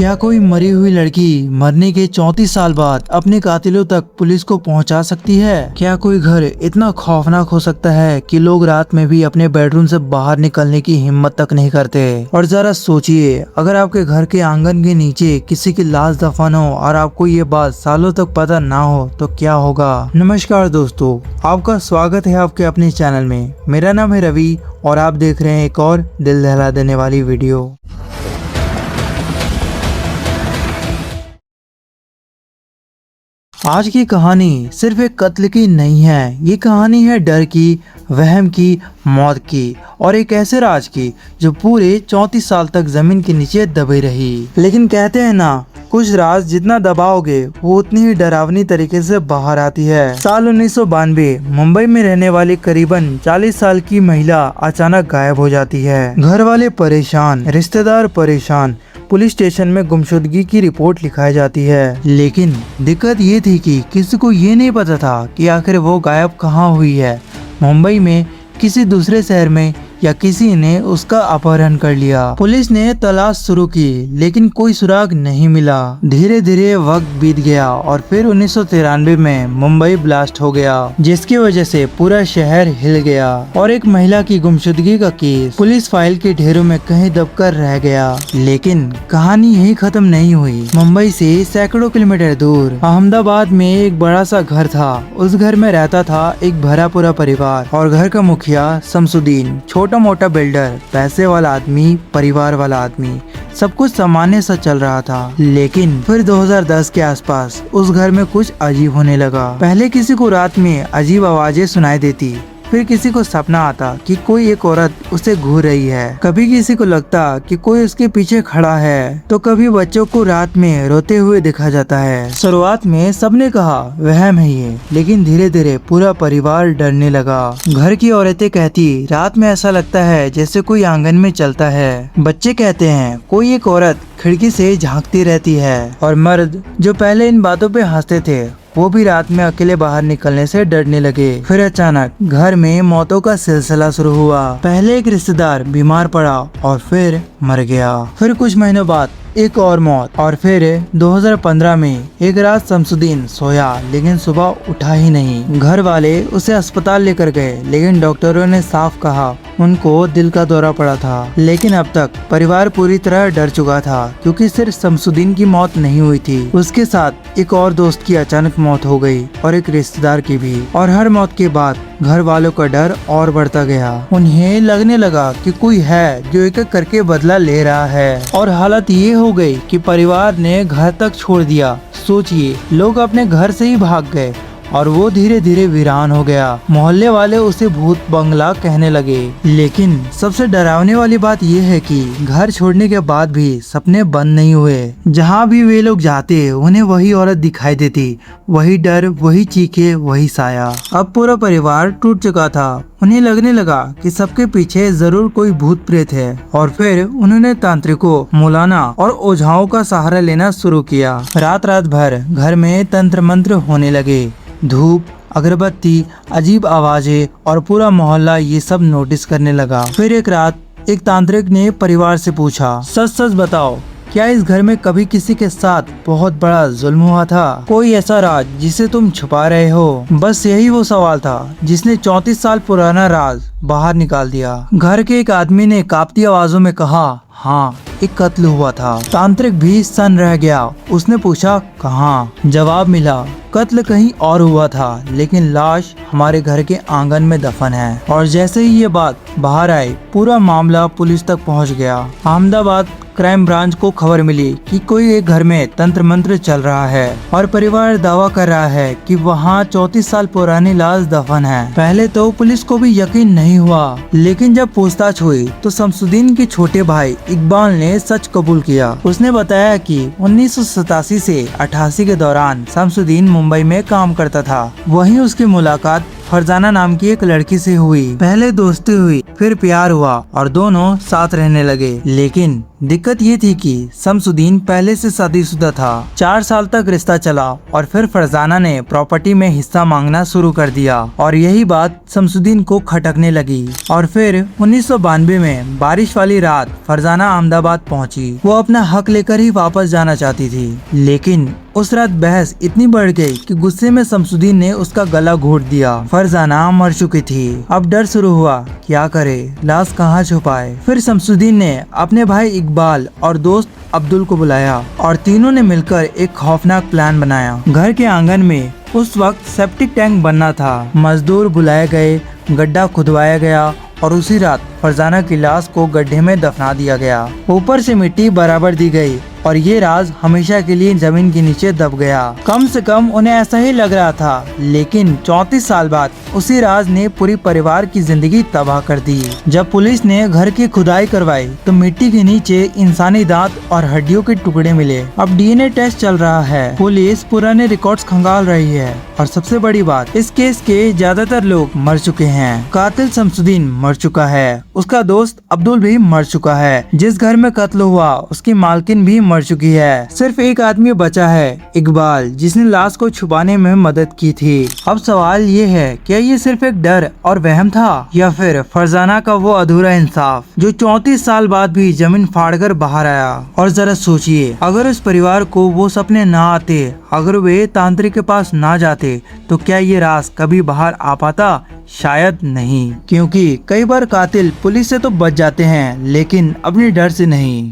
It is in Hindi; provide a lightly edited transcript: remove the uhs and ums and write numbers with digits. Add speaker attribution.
Speaker 1: क्या कोई मरी हुई लड़की मरने के 34 साल बाद अपने कातिलों तक पुलिस को पहुंचा सकती है? क्या कोई घर इतना खौफनाक हो सकता है कि लोग रात में भी अपने बेडरूम से बाहर निकलने की हिम्मत तक नहीं करते? और जरा सोचिए, अगर आपके घर के आंगन के नीचे किसी की लाश दफन हो और आपको ये बात सालों तक पता ना हो तो क्या होगा? नमस्कार दोस्तों, आपका स्वागत है आपके अपने चैनल में। मेरा नाम है रवि और आप देख रहे हैं एक और दिल दहला देने वाली वीडियो। आज की कहानी सिर्फ एक कत्ल की नहीं है, ये कहानी है डर की, वहम की, मौत की और एक ऐसे राज की जो पूरे 34 साल तक जमीन के नीचे दबी रही। लेकिन कहते हैं ना, कुछ राज जितना दबाओगे वो उतनी ही डरावनी तरीके से बाहर आती है। साल 1992 मुंबई में रहने वाली करीबन 40 साल की महिला अचानक गायब हो जाती है। घर वाले परेशान, रिश्तेदार परेशान, पुलिस स्टेशन में गुमशुदगी की रिपोर्ट लिखाई जाती है। लेकिन दिक्कत ये थी कि किसी को ये नहीं पता था कि आखिर वो गायब कहाँ हुई है, मुंबई में, किसी दूसरे शहर में या किसी ने उसका अपहरण कर लिया। पुलिस ने तलाश शुरू की लेकिन कोई सुराग नहीं मिला। धीरे धीरे वक्त बीत गया और फिर 1993 में मुंबई ब्लास्ट हो गया, जिसकी वजह से पूरा शहर हिल गया और एक महिला की गुमशुदगी का केस पुलिस फाइल के ढेरों में कहीं दबकर रह गया। लेकिन कहानी यही खत्म नहीं हुई। मुंबई से सैकड़ों किलोमीटर दूर अहमदाबाद में एक बड़ा सा घर था। उस घर में रहता था एक भरा पूरा परिवार और घर का मुखिया शमसुद्दीन, छोटा मोटा बिल्डर, पैसे वाला आदमी, परिवार वाला आदमी, सब कुछ सामान्य सा चल रहा था। लेकिन फिर 2010 के आसपास उस घर में कुछ अजीब होने लगा। पहले किसी को रात में अजीब आवाजें सुनाई देती, फिर किसी को सपना आता कि कोई एक औरत उसे घूर रही है, कभी किसी को लगता कि कोई उसके पीछे खड़ा है, तो कभी बच्चों को रात में रोते हुए देखा जाता है। शुरुआत में सबने कहा वहम है ये, लेकिन धीरे धीरे पूरा परिवार डरने लगा। घर की औरतें कहती रात में ऐसा लगता है जैसे कोई आंगन में चलता है। बच्चे कहते हैं कोई एक औरत खिड़की से झांकती रहती है। और मर्द जो पहले इन बातों पे हंसते थे वो भी रात में अकेले बाहर निकलने से डरने लगे। फिर अचानक घर में मौतों का सिलसिला शुरू हुआ। पहले एक रिश्तेदार बीमार पड़ा और फिर मर गया। फिर कुछ महीनों बाद एक और मौत और फिर 2015 में एक रात शमसुद्दीन सोया लेकिन सुबह उठा ही नहीं। घर वाले उसे अस्पताल लेकर गए लेकिन डॉक्टरों ने साफ कहा उनको दिल का दौरा पड़ा था। लेकिन अब तक परिवार पूरी तरह डर चुका था क्योंकि सिर्फ शमसुद्दीन की मौत नहीं हुई थी, उसके साथ एक और दोस्त की अचानक मौत हो गई और एक रिश्तेदार की भी। और हर मौत के बाद घर वालों का डर और बढ़ता गया। उन्हें लगने लगा कि कोई है जो एक एक करके बदला ले रहा है। और हालत ये हो गई कि परिवार ने घर तक छोड़ दिया। सोचिए, लोग अपने घर से ही भाग गए और वो धीरे धीरे वीरान हो गया। मोहल्ले वाले उसे भूत बंगला कहने लगे। लेकिन सबसे डरावने वाली बात ये है कि घर छोड़ने के बाद भी सपने बंद नहीं हुए। जहाँ भी वे लोग जाते उन्हें वही औरत दिखाई देती, वही डर, वही चीखे, वही साया। अब पूरा परिवार टूट चुका था। उन्हें लगने लगा कि सबके पीछे जरूर कोई भूत प्रेत है। और फिर उन्होंने तांत्रिकों, मौलाना और ओझाओं का सहारा लेना शुरू किया। रात रात भर घर में तंत्र मंत्र होने लगे। धूप, अगरबत्ती, अजीब आवाजें और पूरा मोहल्ला ये सब नोटिस करने लगा। फिर एक रात एक तांत्रिक ने परिवार से पूछा, सच सच बताओ, क्या इस घर में कभी किसी के साथ बहुत बड़ा जुल्म हुआ था? कोई ऐसा राज जिसे तुम छुपा रहे हो? बस यही वो सवाल था जिसने 34 साल पुराना राज बाहर निकाल दिया। घर के एक आदमी ने कांपती आवाजों में कहा, हाँ, एक कत्ल हुआ था। तांत्रिक भी सन्न रह गया। उसने पूछा, कहाँ? जवाब मिला, कत्ल कहीं और हुआ था लेकिन लाश हमारे घर के आंगन में दफन है। और जैसे ही ये बात बाहर आई, पूरा मामला पुलिस तक पहुंच गया। अहमदाबाद क्राइम ब्रांच को खबर मिली कि कोई एक घर में तंत्र मंत्र चल रहा है और परिवार दावा कर रहा है कि वहाँ 34 साल पुरानी लाश दफन है। पहले तो पुलिस को भी यकीन नहीं हुआ, लेकिन जब पूछताछ हुई तो शमसुद्दीन के छोटे भाई इकबाल ने सच कबूल किया। उसने बताया कि 1987 से 88 के दौरान शमसुद्दीन मुंबई में काम करता था। वहीं उसकी मुलाकात फरजाना नाम की एक लड़की से हुई। पहले दोस्ती हुई, फिर प्यार हुआ और दोनों साथ रहने लगे। लेकिन दिक्कत ये थी कि शमसुद्दीन पहले से शादीशुदा था। 4 साल तक रिश्ता चला और फिर फरजाना ने प्रॉपर्टी में हिस्सा मांगना शुरू कर दिया और यही बात शमसुद्दीन को खटकने लगी। और फिर 1992 में बारिश वाली रात फरजाना अहमदाबाद पहुंची। वो अपना हक लेकर ही वापस जाना चाहती थी, लेकिन उस रात बहस इतनी बढ़ गई कि गुस्से में शमसुद्दीन ने उसका गला घोट दिया। फरजाना मर चुकी थी। अब डर शुरू हुआ, क्या करे, लाश कहाँ छुपाए। फिर शमसुद्दीन ने अपने भाई इकबाल और दोस्त अब्दुल को बुलाया और तीनों ने मिलकर एक खौफनाक प्लान बनाया। घर के आंगन में उस वक्त सेप्टिक टैंक बनना था। मजदूर बुलाए गए, गड्ढा खुदवाया गया और उसी रात फरजाना की लाश को गड्ढे में दफना दिया गया। ऊपर से मिट्टी बराबर दी गई और ये राज हमेशा के लिए जमीन के नीचे दब गया। कम से कम उन्हें ऐसा ही लग रहा था, लेकिन 34 साल बाद उसी राज ने पूरी परिवार की जिंदगी तबाह कर दी। जब पुलिस ने घर की खुदाई करवाई तो मिट्टी के नीचे इंसानी दांत और हड्डियों के टुकड़े मिले। अब डीएनए टेस्ट चल रहा है। पुलिस पुराने रिकॉर्ड्स खंगाल रही है और सबसे बड़ी बात, इस केस के ज्यादातर लोग मर चुके हैं। कातिल शमसुद्दीन मर चुका है, उसका दोस्त अब्दुल भी मर चुका है, जिस घर में कत्ल हुआ उसकी मालकिन भी मर चुकी है। सिर्फ एक आदमी बचा है, इकबाल, जिसने लाश को छुपाने में मदद की थी। अब सवाल ये है, क्या ये सिर्फ एक डर और वहम था या फिर फरजाना का वो अधूरा इंसाफ जो 34 साल बाद भी जमीन फाड़कर बाहर आया। और जरा सोचिए, अगर उस परिवार को वो सपने ना आते, अगर वे तांत्रिक के पास ना जाते, तो क्या ये राज कभी बाहर आ पाता? शायद नहीं, क्योंकि कई बार कातिल पुलिस से तो बच जाते हैं, लेकिन अपने डर से नहीं।